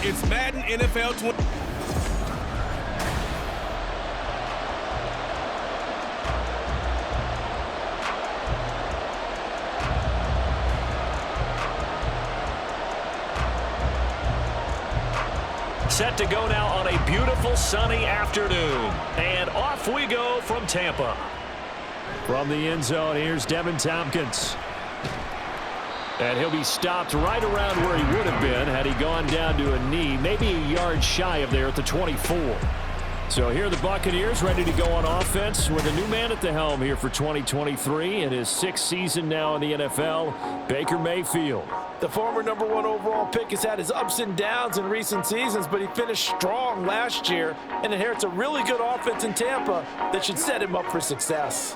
It's Madden NFL 20. Set to go now on a beautiful sunny afternoon. And off we go from Tampa. From the end zone, here's Devin Tompkins. And he'll be stopped right around where he would have been had he gone down to a knee, maybe a yard shy of there at the 24. So here are the Buccaneers ready to go on offense with a new man at the helm here for 2023 in his 6th season now in the NFL, Baker Mayfield. The former #1 overall pick has had his ups and downs in recent seasons, but he finished strong last year and inherits a really good offense in Tampa that should set him up for success.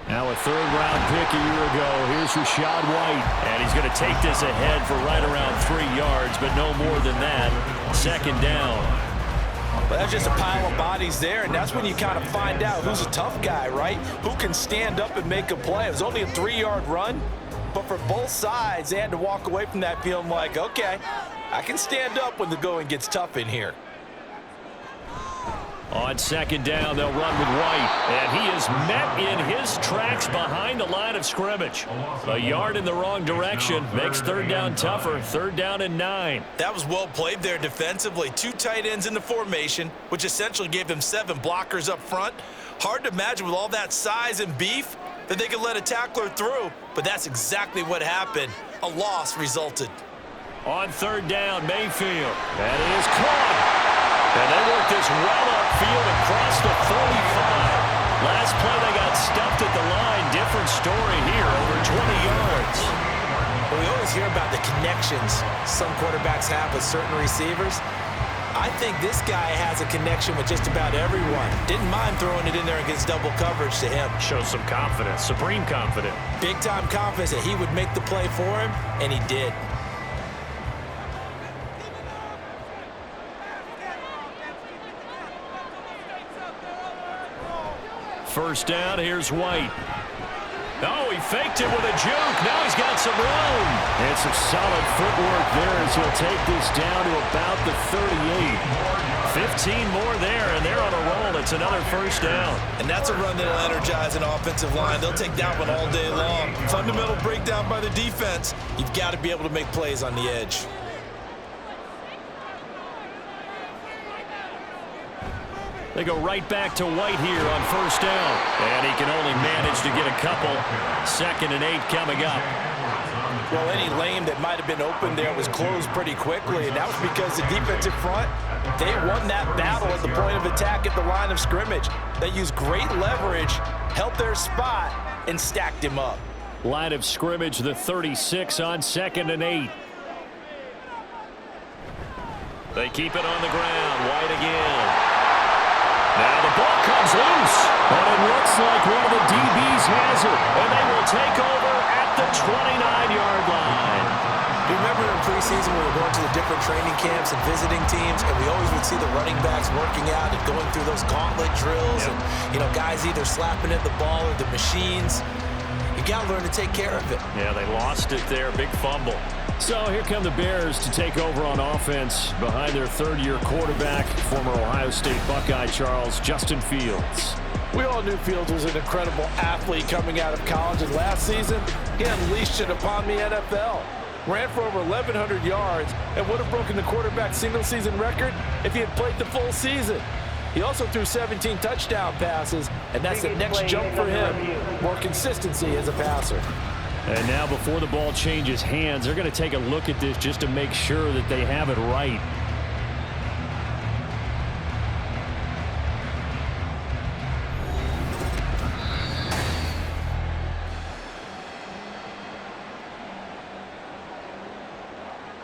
Now a 3rd-round pick a year ago. Here's Rachaad White. And he's going to take this ahead for right around 3 yards, but no more than that. 2nd down. Well, that's just a pile of bodies there, and that's when you kind of find out who's a tough guy, right? Who can stand up and make a play. It was only a 3-yard run, but for both sides, they had to walk away from that feeling like, okay, I can stand up when the going gets tough in here. On 2nd down, they'll run with White. And he is met in his tracks behind the line of scrimmage. A yard in the wrong direction makes 3rd down tougher. 3rd down and 9. That was well played there defensively. 2 tight ends in the formation, which essentially gave them 7 blockers up front. Hard to imagine with all that size and beef that they could let a tackler through, but that's exactly what happened. A loss resulted. On 3rd down, Mayfield. That is caught. And they work this well upfield across the 45. Last play, they got stuffed at the line. Different story here, over 20 yards. Well, we always hear about the connections some quarterbacks have with certain receivers. I think this guy has a connection with just about everyone. Didn't mind throwing it in there against double coverage to him. Shows some confidence, supreme confidence. Big-time confidence that he would make the play for him, and he did. First down, here's White. Oh, he faked it with a juke. Now he's got some room. And some solid footwork there as he'll take this down to about the 38. 15 more there, and they're on a roll. It's another first down. And that's a run that'll energize an offensive line. They'll take that one all day long. Fundamental breakdown by the defense. You've got to be able to make plays on the edge. They go right back to White here on first down. And he can only manage to get a couple. 2nd and 8 coming up. Well, any lane that might have been open there was closed pretty quickly, and that was because the defensive front, they won that battle at the point of attack at the line of scrimmage. They used great leverage, held their spot, and stacked him up. Line of scrimmage, the 36 on 2nd and 8. They keep it on the ground. White again. Now the ball comes loose, and it looks like one of the DBs has it, and they will take over at the 29-yard line. You remember in preseason we were going to the different training camps and visiting teams, and we always would see the running backs working out and going through those gauntlet drills, and guys either slapping at the ball or the machines. You got to learn to take care of it. Yeah, they lost it there, big fumble. So here come the Bears to take over on offense behind their 3rd-year quarterback, former Ohio State Buckeye Charles Justin Fields. We all knew Fields was an incredible athlete coming out of college, and last season he unleashed it upon the NFL. Ran for over 1,100 yards and would have broken the quarterback single-season record if he had played the full season. He also threw 17 touchdown passes, and that's the next jump for him. More consistency as a passer. And now before the ball changes hands, they're going to take a look at this just to make sure that they have it right.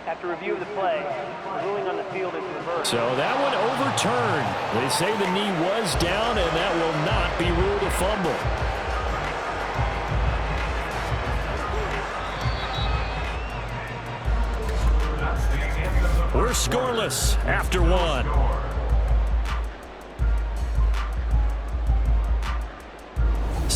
After review of the play, the ruling on the field is reversed. So that one overturned. They say the knee was down, and that will not be ruled a fumble. We're scoreless after one.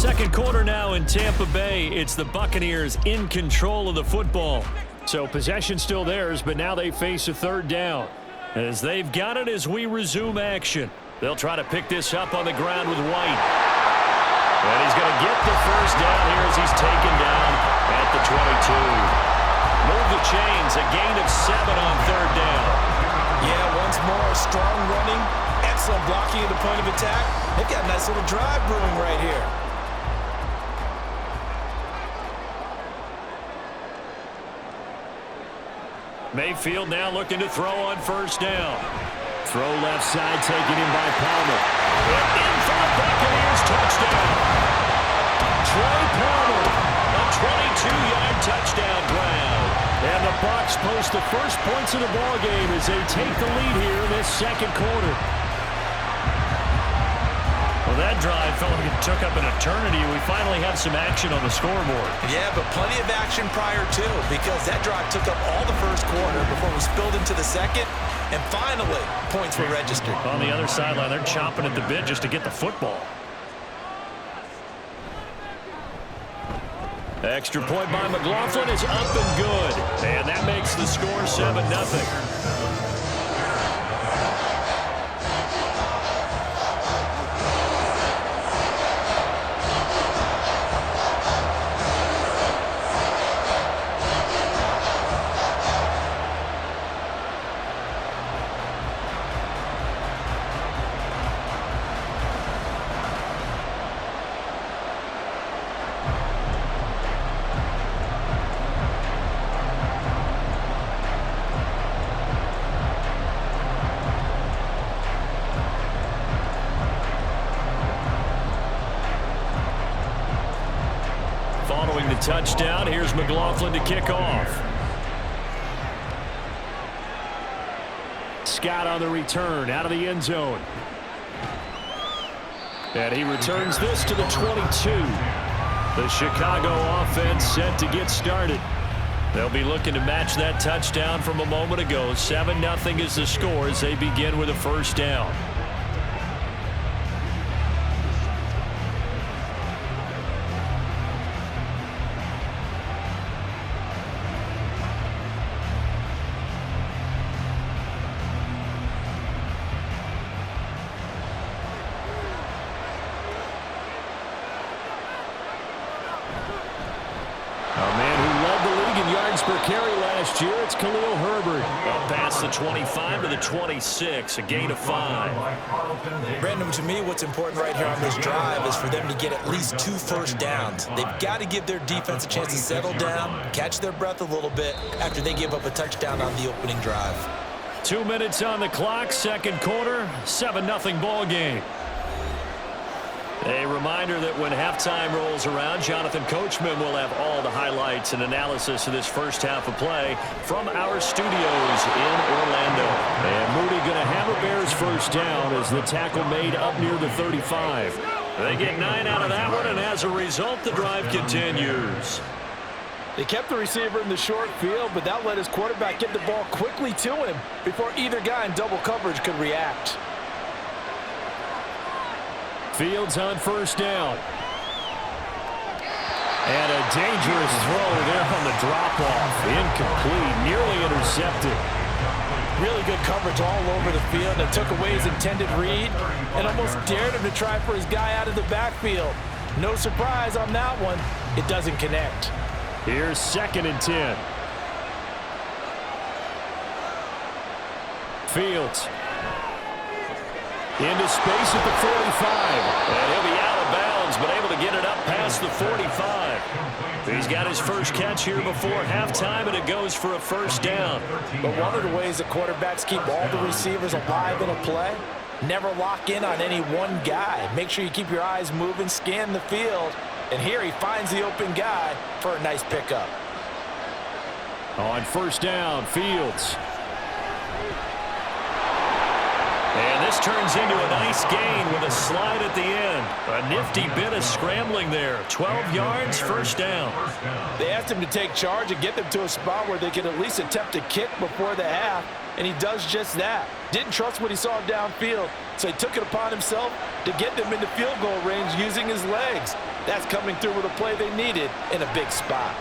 Second quarter now in Tampa Bay. It's the Buccaneers in control of the football. So possession still theirs, but now they face a third down. As they've got it as we resume action. They'll try to pick this up on the ground with White. And he's going to get the first down here as he's taken down at the 22. Move the chains, a gain of 7 on third down. Yeah, once more, strong running, excellent blocking at the point of attack. They've got a nice little drive brewing right here. Mayfield now looking to throw on first down. Throw left side taken in by Palmer. And in for the Buccaneers touchdown. Troy Palmer, a 22-yard touchdown grab. And the Bucs post the first points of the ballgame as they take the lead here in this second quarter. Well, that drive felt like it took up an eternity. We finally have some action on the scoreboard. Yeah, but plenty of action prior to, because that drive took up all the first quarter before it was spilled into the second, and finally, points were registered. On the other sideline, they're chomping at the bit just to get the football. Extra point by McLaughlin is up and good. And that makes the score 7-0. Following the touchdown, here's McLaughlin to kick off. Scott on the return, out of the end zone. And he returns this to the 22. The Chicago offense set to get started. They'll be looking to match that touchdown from a moment ago. 7-0 is the score as they begin with a first down. Per carry last year, it's Khalil Herbert. Up past the 25 to the 26, a gain of 5. Brandon, to me, what's important right here on this drive is for them to get at least 2 first downs. They've got to give their defense a chance to settle down, catch their breath a little bit after they give up a touchdown on the opening drive. 2 minutes on the clock, second quarter, 7-0 ball game. A reminder that when halftime rolls around, Jonathan Coachman will have all the highlights and analysis of this first half of play from our studios in Orlando. And Moody going to have a Bears first down as the tackle made up near the 35. They get 9 out of that one, and as a result, the drive continues. They kept the receiver in the short field, but that let his quarterback get the ball quickly to him before either guy in double coverage could react. Fields on first down. And a dangerous throw there on the drop-off. Incomplete, nearly intercepted. Really good coverage all over the field. It took away his intended read and almost dared him to try for his guy out of the backfield. No surprise on that one. It doesn't connect. Here's 2nd and 10. Fields. Into space at the 45. And he'll be out of bounds, but able to get it up past the 45. He's got his first catch here before halftime, and it goes for a first down. But one of the ways that quarterbacks keep all the receivers alive in a play, never lock in on any one guy. Make sure you keep your eyes moving, scan the field. And here he finds the open guy for a nice pickup. On first down, Fields. And this turns into a nice gain with a slide at the end. A nifty bit of scrambling there. 12 yards, first down. They asked him to take charge and get them to a spot where they could at least attempt a kick before the half, and he does just that. Didn't trust what he saw downfield, so he took it upon himself to get them into field goal range using his legs. That's coming through with a play they needed in a big spot.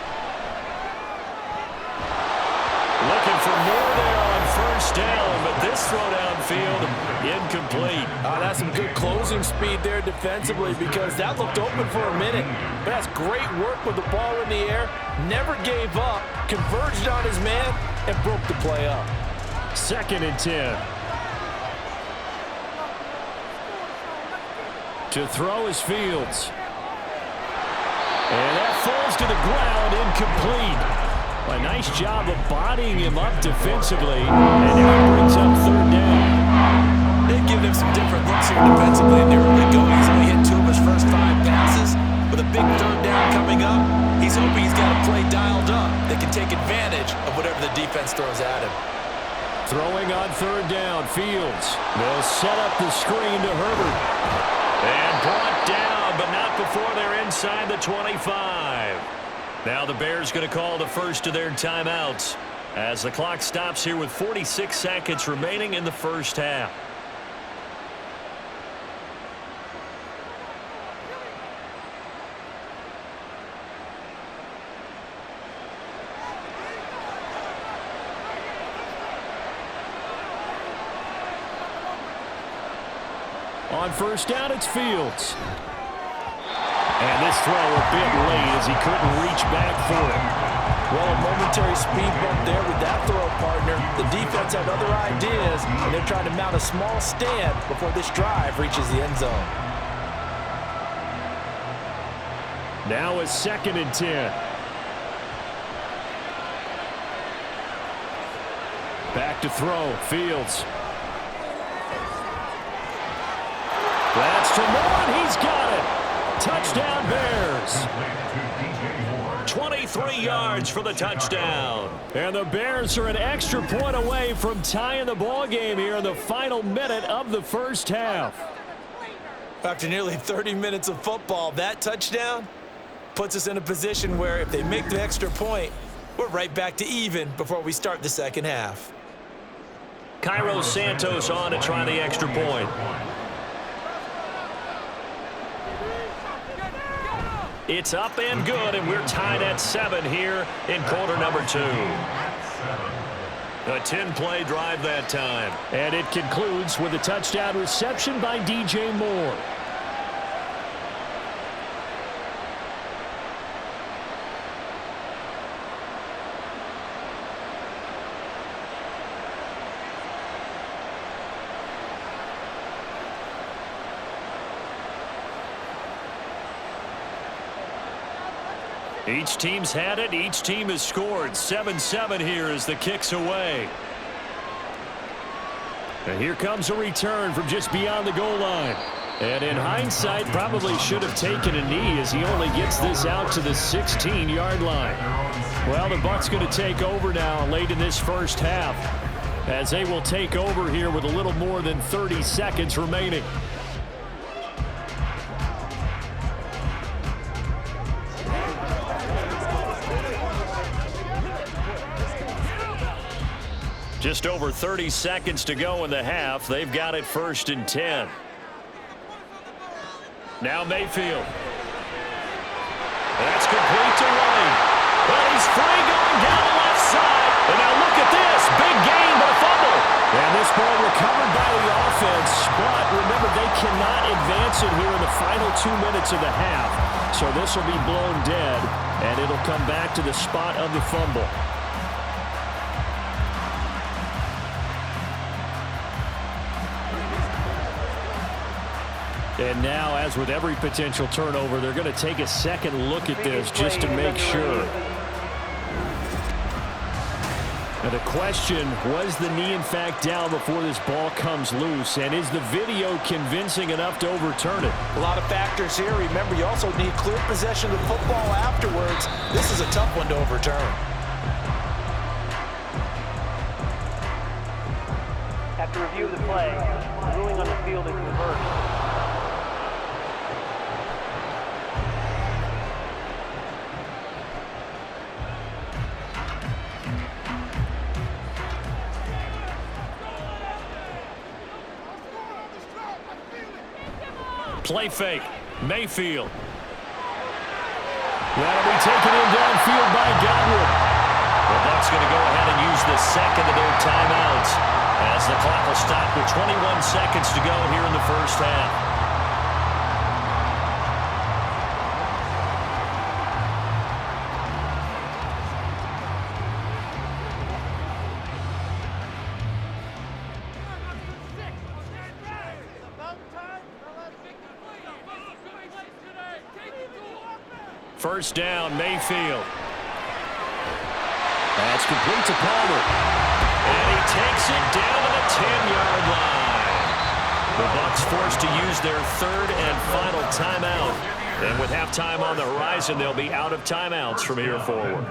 Looking for more there on first down, but this throw downfield, incomplete. That's some good closing speed there defensively because that looked open for a minute. But that's great work with the ball in the air. Never gave up, converged on his man, and broke the play up. 2nd and 10. To throw is Fields. And that falls to the ground, incomplete. A nice job of bodying him up defensively, and now he brings up 3rd down. They've given him some different looks here defensively in their early going. He's only hit 2 of his first 5 passes. With a big 3rd down coming up, he's hoping he's got a play dialed up that can take advantage of whatever the defense throws at him. Throwing on 3rd down, Fields. They'll set up the screen to Herbert. And brought down, but not before they're inside the 25. Now the Bears going to call the first of their timeouts as the clock stops here with 46 seconds remaining in the first half. On first down, it's Fields. And this throw a bit late as he couldn't reach back for it. Well, a momentary speed bump there with that throw partner. The defense had other ideas, and they're trying to mount a small stand before this drive reaches the end zone. Now a 2nd and 10. Back to throw, Fields. That's Tremont, he's got it. Touchdown Bears. 23 yards for the touchdown. And the Bears are an extra point away from tying the ball game here in the final minute of the first half. After nearly 30 minutes of football, that touchdown puts us in a position where if they make the extra point, we're right back to even before we start the second half. Cairo Santos on to try the extra point. It's up and good, and we're tied at 7 here in quarter number 2. A 10-play drive that time. And it concludes with a touchdown reception by DJ Moore. Each team's had it. Each team has scored. 7-7 here as the kick's away. And here comes a return from just beyond the goal line. And in hindsight, probably should have taken a knee as he only gets this out to the 16-yard line. Well, the Bucs going to take over now late in this first half as they will take over here with a little more than 30 seconds remaining. Just over 30 seconds to go in the half. They've got it 1st and 10. Now Mayfield. That's complete to White. But he's free going down the left side. And now look at this. Big gain, but a fumble. And this ball recovered by the offense. But remember, they cannot advance it here in the final 2 minutes of the half. So this will be blown dead. And it'll come back to the spot of the fumble. And now, as with every potential turnover, they're going to take a second look at this just to make sure. Now the question, was the knee in fact down before this ball comes loose? And is the video convincing enough to overturn it? A lot of factors here. Remember, you also need clear possession of the football afterwards. This is a tough one to overturn. After review of the play, the ruling on the field is reversed. Play fake. Mayfield. That'll be taken in downfield by Godwin. The Bucs going to go ahead and use the second of their timeouts as the clock will stop with 21 seconds to go here in the first half. First down, Mayfield. That's complete to Palmer. And he takes it down to the 10-yard line. The Bucs forced to use their third and final timeout. And with halftime on the horizon, they'll be out of timeouts from here forward.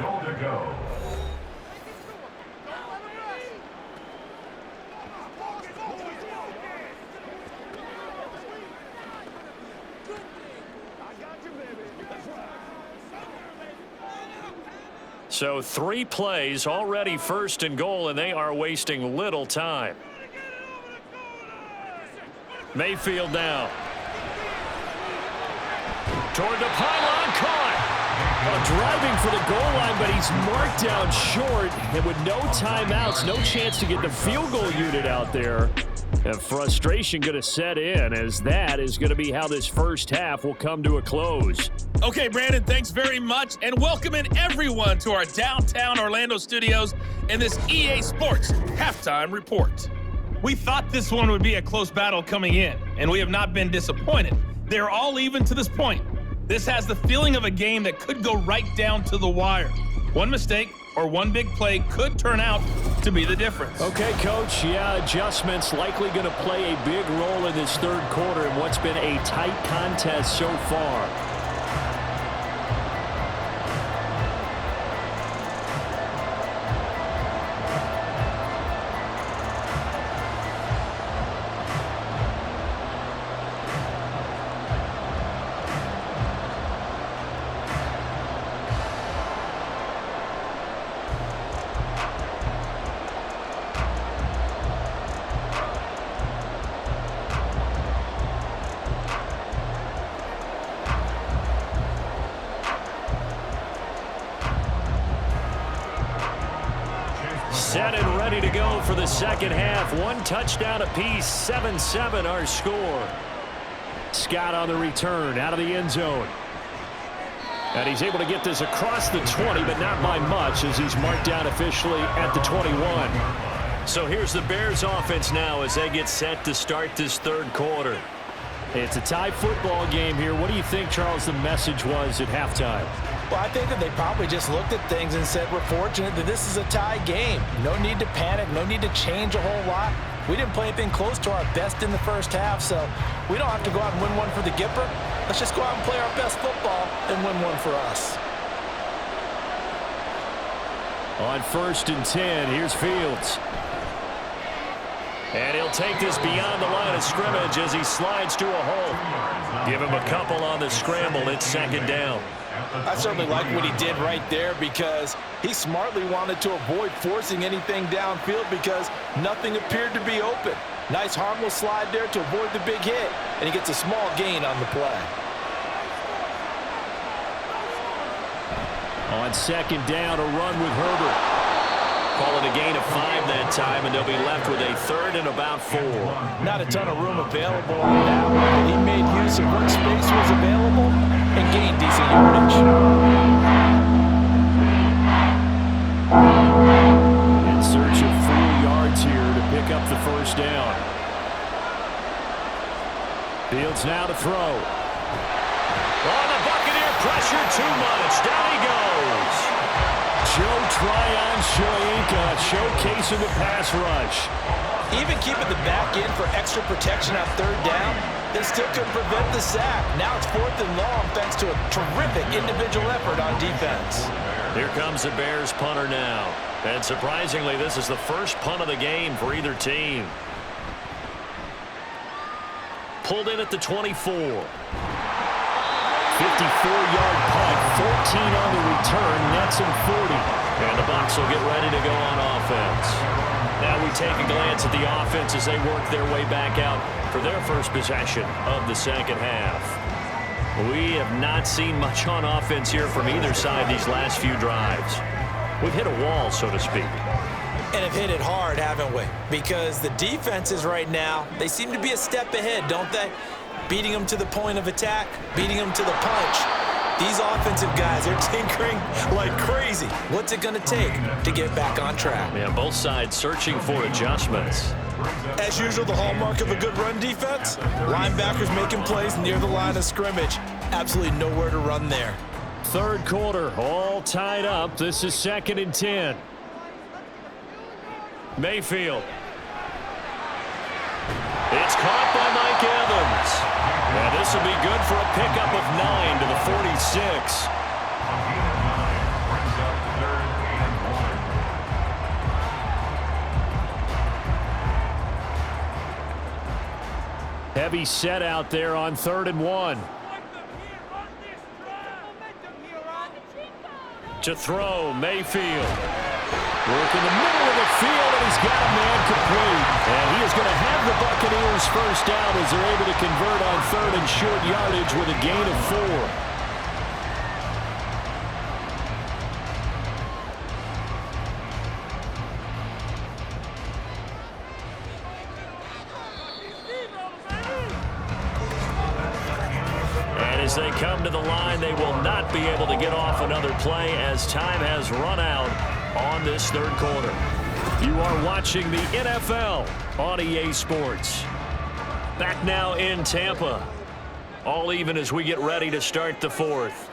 So 3 plays, already first and goal, and they are wasting little time. Mayfield now. Toward the pylon, caught. Driving for the goal line, but he's marked down short. And with no timeouts, no chance to get the field goal unit out there. And frustration going to set in, as that is going to be how this first half will come to a close. Okay, Brandon, thanks very much, and welcoming everyone to our downtown Orlando studios in this EA Sports Halftime Report. We thought this one would be a close battle coming in, and we have not been disappointed. They're all even to this point. This has the feeling of a game that could go right down to the wire. One mistake or one big play could turn out to be the difference. Okay, Coach. Yeah, adjustments likely going to play a big role in this third quarter in what's been a tight contest so far. Set and ready to go for the second half. 1 touchdown apiece, 7-7 our score. Scott on the return, out of the end zone. And he's able to get this across the 20, but not by much, as he's marked down officially at the 21. So here's the Bears offense now as they get set to start this third quarter. It's a tie football game here. What do you think, Charles, the message was at halftime? Well, I think that they probably just looked at things and said, we're fortunate that this is a tie game. No need to panic, no need to change a whole lot. We didn't play anything close to our best in the first half, so we don't have to go out and win one for the Gipper. Let's just go out and play our best football and win one for us. On 1st and 10, here's Fields. And he'll take this beyond the line of scrimmage as he slides to a hole. Give him a couple on the scramble. It's second down. I certainly like what he did right there, because he smartly wanted to avoid forcing anything downfield because nothing appeared to be open. Nice harmless slide there to avoid the big hit, and he gets a small gain on the play. On second down, a run with Herbert. Call it a gain of 5 that time, and they'll be left with a third and about 4. Not a ton of room available on that one. He made use of what space was available and gained decent yardage. In search of 4 yards here to pick up the first down. Fields now to throw. On the Buccaneer, pressure too much. Down he goes. Joe Tryon-Shoyinka showcasing the pass rush. Even keeping the back end for extra protection on third down, they still couldn't prevent the sack. Now it's 4th and long thanks to a terrific individual effort on defense. Here comes the Bears punter now. And surprisingly, this is the first punt of the game for either team. pulled in at the 24. 54-yard punt, 14 on the return, nets him 40. And the Bucs will get ready to go on offense. Now we take a glance at the offense as they work their way back out for their first possession of the second half. We have not seen much on offense here from either side these last few drives. We've hit a wall, so to speak. And have hit it hard, haven't we? Because the defenses right now, they seem to be a step ahead, don't they? Beating them to the point of attack, beating them to the punch. These offensive guys are tinkering like crazy. What's it going to take to get back on track? Yeah, both sides searching for adjustments. As usual, the hallmark of a good run defense, linebackers making plays near the line of scrimmage. Absolutely nowhere to run there. Third quarter, all tied up. This is 2nd and 10. Mayfield. It's caught by Mike Evans. And this will be good for a pickup of 9 to the 46. Heavy set out there on 3rd and 1. To throw, Mayfield. Work in the middle of the field, and he's got a man complete. And he is going to have the Buccaneers first down as they're able to convert on 3rd and short yardage with a gain of 4. As they come to the line, they will not be able to get off another play as time has run out on this third quarter. You are watching the NFL on EA Sports. Back now in Tampa. All even as we get ready to start the fourth.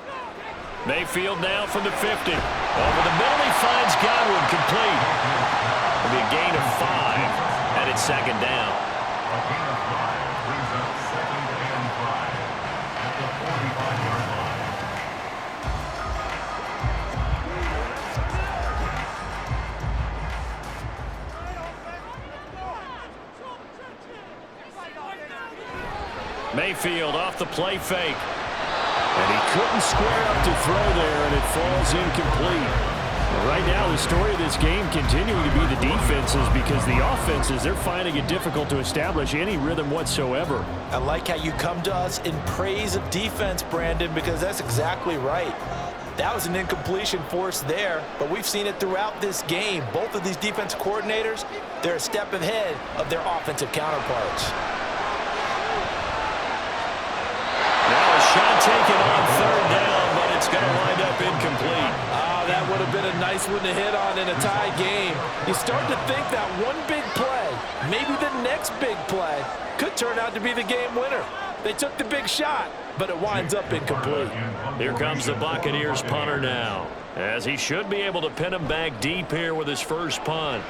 Mayfield now from the 50. Over the middle, he finds Godwin complete. It'll be a gain of 5, and it's 2nd down. Mayfield off the play fake. And he couldn't square up to throw there, and it falls incomplete. Right now, the story of this game continuing to be the defenses, because the offenses, they're finding it difficult to establish any rhythm whatsoever. I like how you come to us in praise of defense, Brandon, because that's exactly right. That was an incompletion forced there, but we've seen it throughout this game. Both of these defense coordinators, they're a step ahead of their offensive counterparts. Shot taken on 3rd down, but it's going to wind up incomplete. That would have been a nice one to hit on in a tie game. You start to think that one big play, maybe the next big play, could turn out to be the game winner. They took the big shot, but it winds up incomplete. Here comes the Buccaneers punter now, as he should be able to pin him back deep here with his first punt.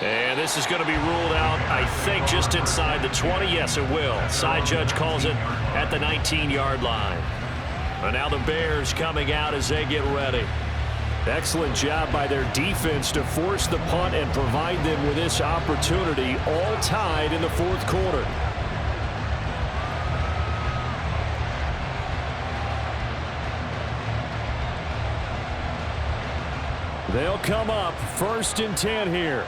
And this is going to be ruled out, I think, just inside the 20. Yes, it will. Side judge calls it at the 19-yard line. And now the Bears coming out as they get ready. Excellent job by their defense to force the punt and provide them with this opportunity, all tied in the fourth quarter. They'll come up 1st and 10 here.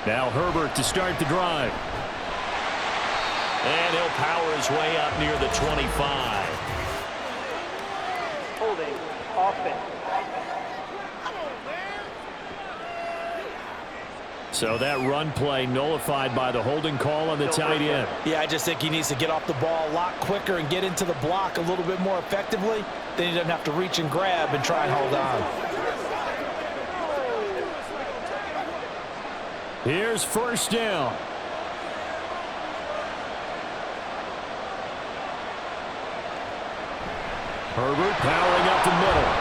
Now Herbert to start the drive. And he'll power his way up near the 25. Holding, offense. So that run play nullified by the holding call on the tight end. Yeah, I just think he needs to get off the ball a lot quicker and get into the block a little bit more effectively. Then he doesn't have to reach and grab and try and hold on. Here's 1st down. Herbert powering up the middle.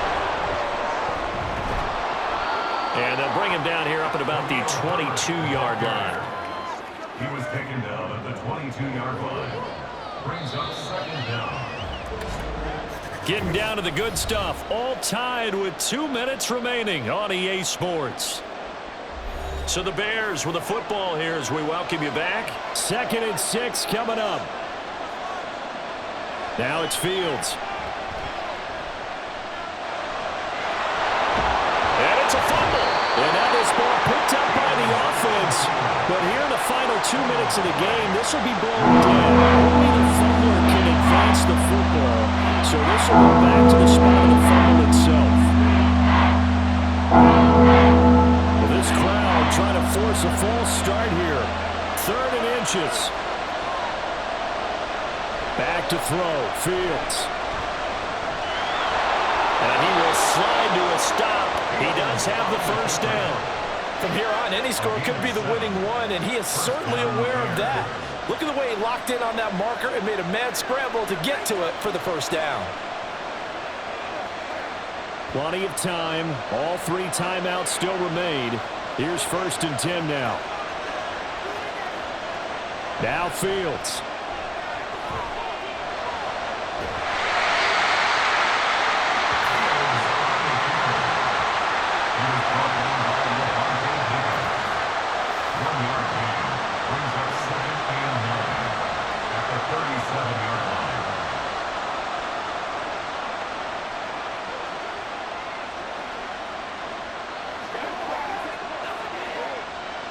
And they'll bring him down here up at about the 22-yard line. He was taken down at the 22-yard line. Brings up 2nd down. Getting down to the good stuff. All tied with 2 minutes remaining on EA Sports. So the Bears with the football here as we welcome you back. 2nd and 6 coming up. Now it's Fields. And it's a fumble. And now this ball picked up by the offense. But here in the final 2 minutes of the game, this will be blown dead. Only the fumbler can advance the football. So this will go back to the spot of the fumble itself. Well, this crowd trying to force a false start here. 3rd and inches. Back to throw. Fields. And he will slide to a stop. He does have the first down. From here on, any score could be the winning one, and he is certainly aware of that. Look at the way he locked in on that marker and made a mad scramble to get to it for the first down. Plenty of time. All 3 timeouts still remain. Here's 1st and 10 now. Now Fields.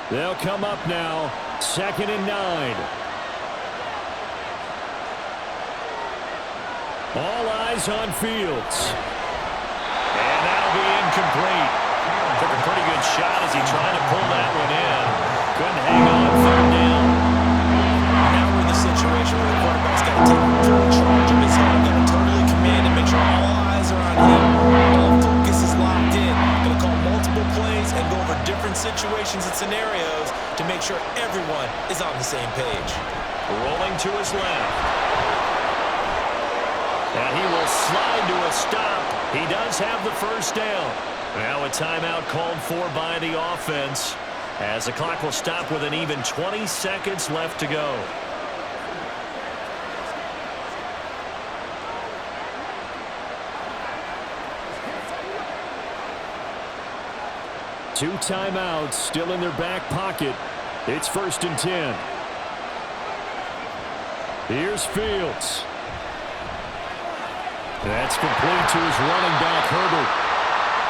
They'll come up now. 2nd and 9. All eyes on Fields. And that'll be incomplete. Took a pretty good shot as he tried to pull that one in. Couldn't hang on 3rd down. Now we're in the situation where the quarterback's got to take full charge of his head. Got to totally command and make sure all eyes are on him. All focus is locked in. Going to call multiple plays and go over different situations and scenarios to make sure everyone is on the same page. Rolling to his left. And he will slide to a stop. He does have the first down. Now a timeout called for by the offense as the clock will stop with an even 20 seconds left to go. Two timeouts still in their back pocket. It's 1st and 10. Here's Fields. That's complete to his running back, Herbert.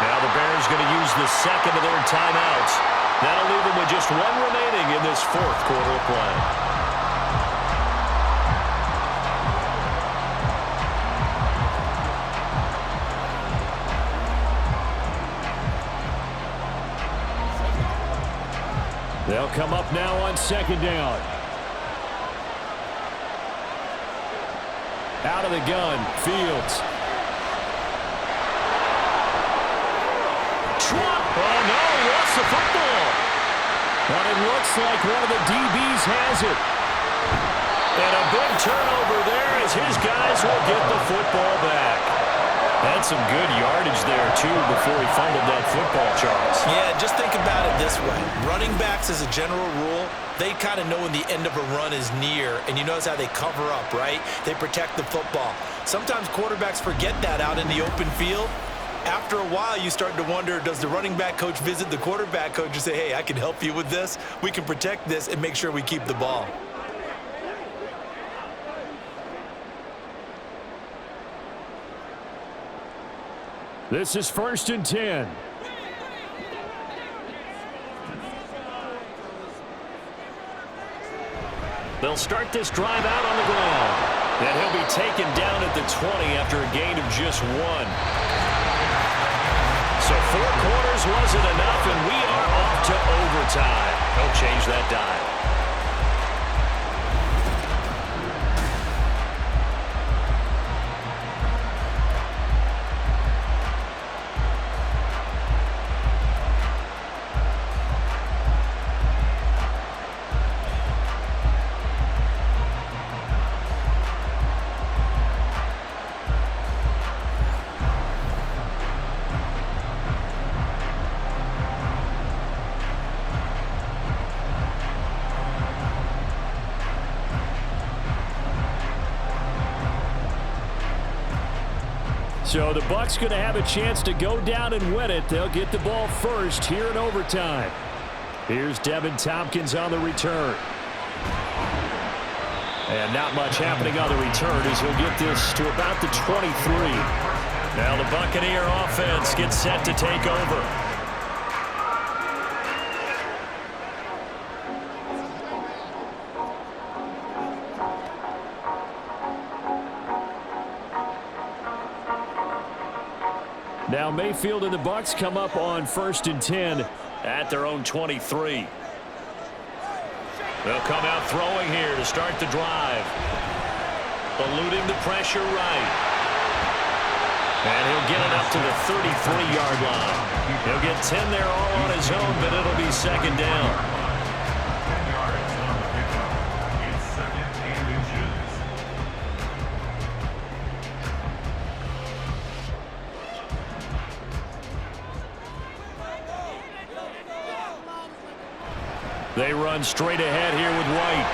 Now the Bears going to use the second of their timeouts. That'll leave them with just 1 remaining in this 4th quarter of play. They'll come up now on 2nd down. Out of the gun, Fields. Trump! Oh, no, he lost the football. But it looks like one of the DBs has it. And a big turnover there as his guys will get the football back. Had some good yardage there, too, before he fumbled that football, Charles. Yeah, just think about it this way. Running backs, as a general rule, they kind of know when the end of a run is near, and you notice how they cover up, right? They protect the football. Sometimes quarterbacks forget that out in the open field. After a while, you start to wonder, does the running back coach visit the quarterback coach and say, hey, I can help you with this. We can protect this and make sure we keep the ball. This is 1st and 10. They'll start this drive out on the ground. And he'll be taken down at the 20 after a gain of just 1. So 4 quarters wasn't enough, and we are off to overtime. Don't change that dial. So the Bucs going to have a chance to go down and win it. They'll get the ball first here in overtime. Here's Devin Tompkins on the return. And not much happening on the return as he'll get this to about the 23. Now the Buccaneer offense gets set to take over. Now Mayfield and the Bucs come up on 1st and 10 at their own 23. They'll come out throwing here to start the drive. Eluding the pressure right. And he'll get it up to the 33-yard line. He'll get 10 there all on his own, but it'll be 2nd down. 10 yards on the pickup. It's 2nd and inches. They run straight ahead here with White.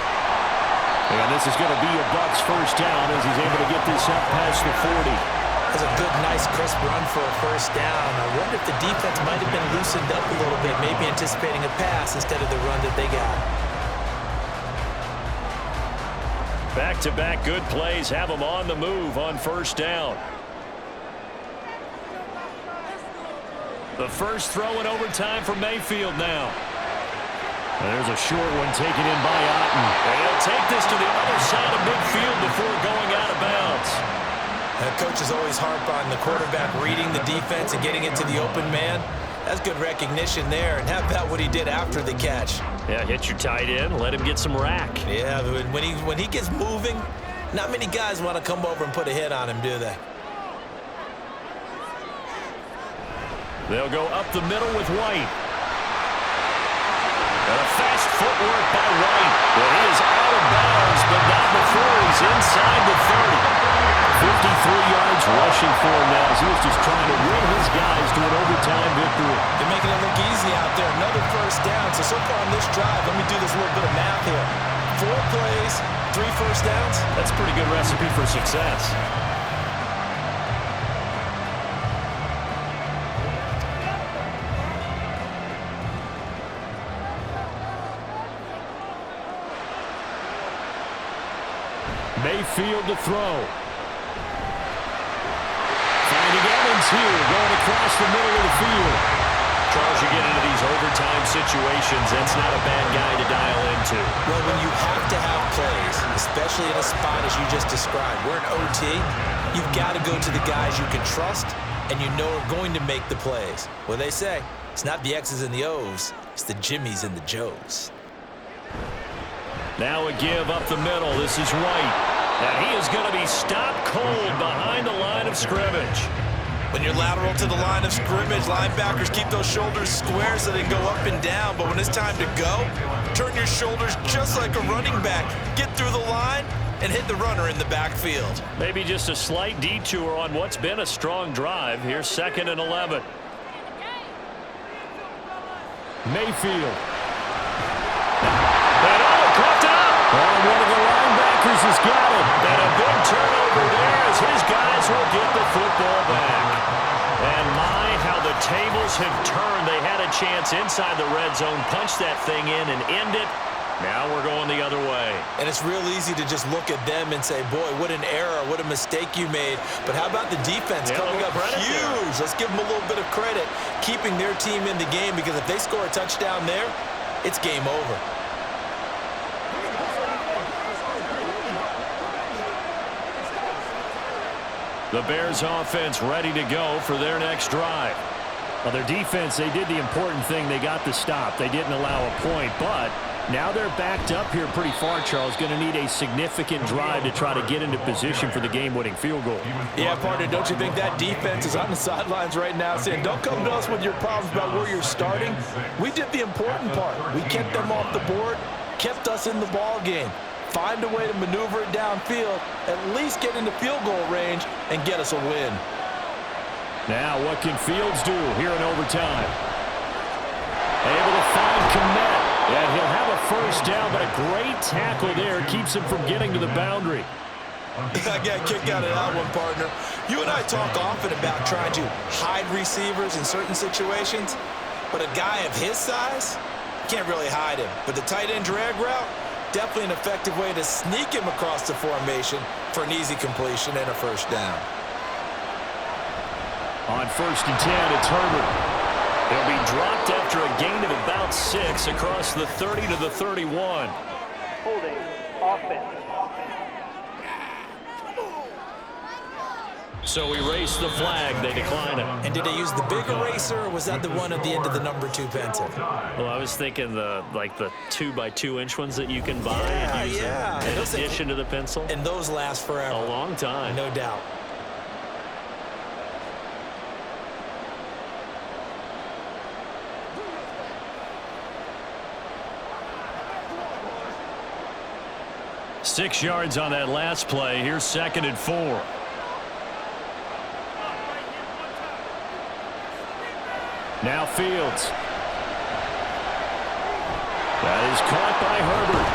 And this is going to be a Bucs first down as he's able to get this up past the 40. That's a good, nice, crisp run for a first down. I wonder if the defense might have been loosened up a little bit, maybe anticipating a pass instead of the run that they got. Back-to-back good plays have them on the move on first down. The first throw in overtime for Mayfield now. And there's a short one taken in by Otten. And he'll take this to the other side of midfield before going out of bounds. Coaches always harp on the quarterback reading the defense and getting it to the open man. That's good recognition there. And how about what he did after the catch? Yeah, hit your tight end, let him get some rack. Yeah, when he gets moving, not many guys want to come over and put a hit on him, do they? They'll go up the middle with White. And a fast footwork by White. Well, he is out of bounds, but not before he's inside the 30. 53 yards rushing for him now as he was just trying to win his guys to an overtime victory. They're making it look easy out there. Another first down. So far on this drive, let me do this little bit of math here. 4 plays, 3 first downs. That's a pretty good recipe for success. Mayfield to throw. Finding Evans here, going across the middle of the field. Charles, you get into these overtime situations, that's not a bad guy to dial into. Well, when you have to have plays, especially in a spot as you just described, we're in OT, you've got to go to the guys you can trust and you know are going to make the plays. Well, they say, it's not the X's and the O's, it's the Jimmys and the Joes. Now a give up the middle. This is White. And he is going to be stopped cold behind the line of scrimmage. When you're lateral to the line of scrimmage, linebackers keep those shoulders square so they go up and down. But when it's time to go, turn your shoulders just like a running back. Get through the line and hit the runner in the backfield. Maybe just a slight detour on what's been a strong drive. Here's 2nd and 11. Mayfield. And caught up. And one of the linebackers has got it. And a big turnover there as his guys will get the football back. And my, how the tables have turned. They had a chance inside the red zone, punch that thing in and end it. Now we're going the other way. And it's real easy to just look at them and say, boy, what an error, what a mistake you made. But how about the defense coming up huge? Let's give them a little bit of credit, keeping their team in the game, because if they score a touchdown there, it's game over. The Bears offense ready to go for their next drive. Well, their defense, they did the important thing. They got the stop. They didn't allow a point, but now they're backed up here pretty far, Charles. Going to need a significant drive to try to get into position for the game-winning field goal. Yeah, partner, don't you think that defense is on the sidelines right now saying, don't come to us with your problems about where you're starting. We did the important part. We kept them off the board, kept us in the ball game. Find a way to maneuver it downfield, at least get into field goal range, and get us a win. Now, what can Fields do here in overtime? Able to find Kmet, and he'll have a first down, but a great tackle there keeps him from getting to the boundary. I got a kick out of that one, partner. You and I talk often about trying to hide receivers in certain situations, but a guy of his size, you can't really hide him. But the tight end drag route, definitely an effective way to sneak him across the formation for an easy completion and a first down. On 1st and 10, it's Herbert. He'll be dropped after a gain of about 6 across the 30 to the 31. Holding, offense. So we race the flag. They decline it. And did they use the big eraser, or was that the one at the end of the number 2 pencil? Well, I was thinking the 2x2-inch ones that you can buy and use in addition to the pencil. And those last forever. A long time. No doubt. Six yards on that last play. Here's 2nd and 4. Now Fields. That is caught by Herbert.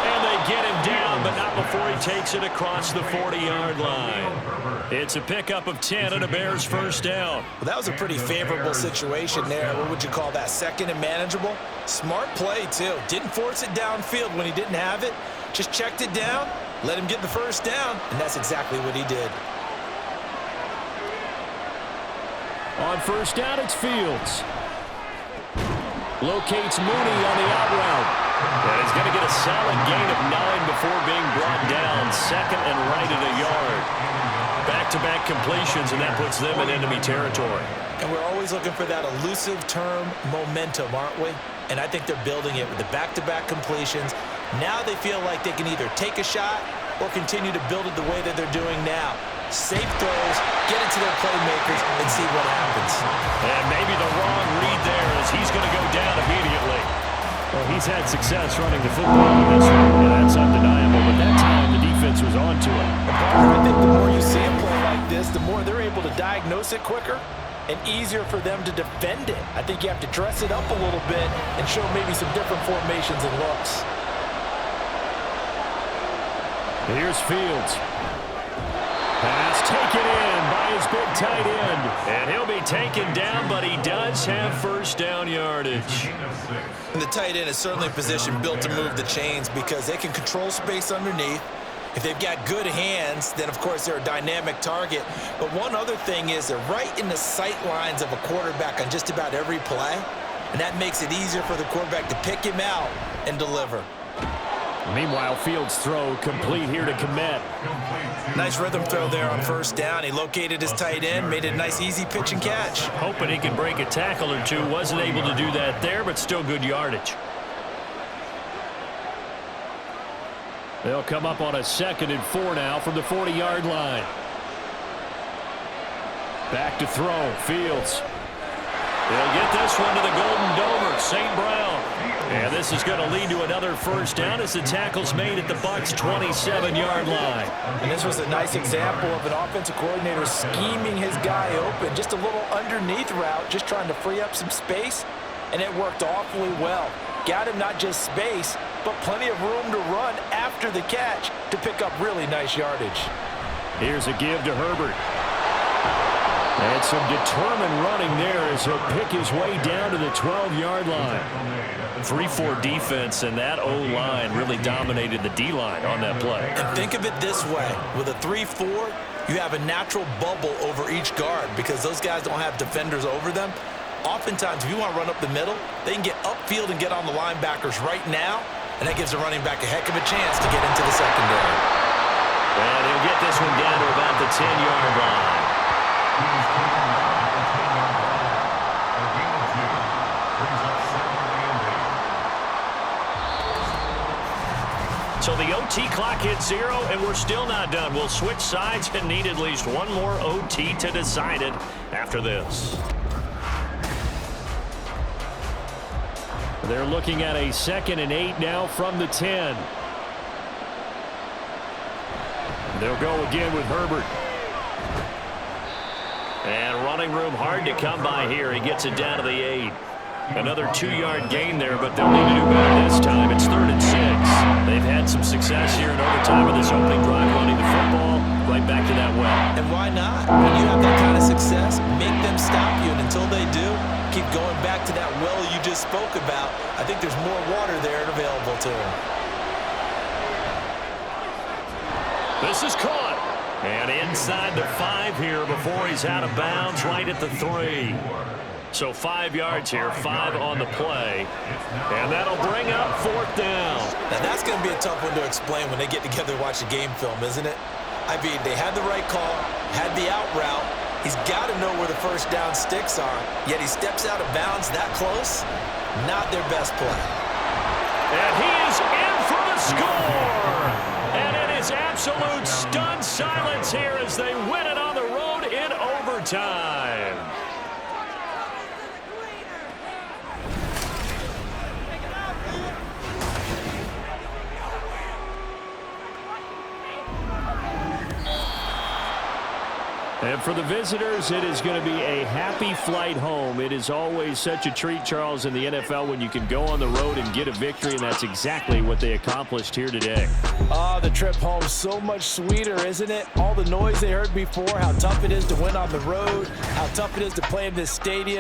And they get him down, but not before he takes it across the 40-yard line. It's a pickup of 10 and a Bears first down. Well, that was a pretty favorable situation there. What would you call that? 2nd and manageable? Smart play, too. Didn't force it downfield when he didn't have it. Just checked it down, let him get the first down, and that's exactly what he did. On 1st down, it's Fields. Locates Mooney on the out route. And he's going to get a solid gain of 9 before being brought down. 2nd and right at a yard. Back-to-back completions, and that puts them in enemy territory. And we're always looking for that elusive term momentum, aren't we? And I think they're building it with the back-to-back completions. Now they feel like they can either take a shot or continue to build it the way that they're doing now. Safe throws, get it to their playmakers, and see what happens. And maybe the wrong read there as he's going to go down immediately. Well, he's had success running the football in this one. Yeah, that's undeniable, but that time the defense was on to it. I think the more you see him play like this, the more they're able to diagnose it quicker and easier for them to defend it. I think you have to dress it up a little bit and show maybe some different formations and looks. Here's Fields. Pass taken in by his big tight end. And he'll be taken down, but he does have first down yardage. And the tight end is certainly a position built to move the chains because they can control space underneath. If they've got good hands, then, of course, they're a dynamic target. But one other thing is they're right in the sight lines of a quarterback on just about every play. And that makes it easier for the quarterback to pick him out and deliver. Meanwhile, Fields' throw complete here to Kmet. Nice rhythm throw there on 1st down. He located his tight end, made it a nice, easy pitch and catch. Hoping he could break a tackle or two. Wasn't able to do that there, but still good yardage. They'll come up on a 2nd and 4 now from the 40-yard line. Back to throw. Fields. He'll get this one to the Golden Domer, St. Brown. And this is going to lead to another first down as the tackle's made at the Bucs' 27-yard line. And this was a nice example of an offensive coordinator scheming his guy open. Just a little underneath route, just trying to free up some space, and it worked awfully well. Got him not just space, but plenty of room to run after the catch to pick up really nice yardage. Here's a give to Herbert. And some determined running there as he'll pick his way down to the 12-yard line. 3-4 defense, and that O-line really dominated the D-line on that play. And think of it this way. With a 3-4, you have a natural bubble over each guard because those guys don't have defenders over them. Oftentimes, if you want to run up the middle, they can get upfield and get on the linebackers right now, and that gives the running back a heck of a chance to get into the secondary. And he'll get this one down to about the 10-yard line. So the OT clock hits 0, and we're still not done. We'll switch sides and need at least one more OT to decide it after this. They're looking at a 2nd and 8 now from the 10. They'll go again with Herbert. And running room hard to come by here. He gets it down to the 8. Another 2-yard gain there, but they'll need to do better this time. It's 3rd and 6. They've had some success here in overtime with this opening drive running the football. keep going back to that well you just spoke about. I think there's more water there and available to him. This is caught. And inside the 5 here before he's out of bounds, right at the 3. So 5 yards here, 5 on the play. And that'll bring up 4th down. Now that's going to be a tough one to explain when they get together and watch a game film, isn't it? I mean, they had the right call, had the out route. He's got to know where the first down sticks are, yet he steps out of bounds that close. Not their best play. And he is in for the score. And it is absolute stunned silence here as they win it on the road in overtime. And for the visitors, it is going to be a happy flight home. It is always such a treat, Charles, in the NFL when you can go on the road and get a victory, and that's exactly what they accomplished here today. The trip home so much sweeter, isn't it? All the noise they heard before, how tough it is to win on the road, how tough it is to play in this stadium.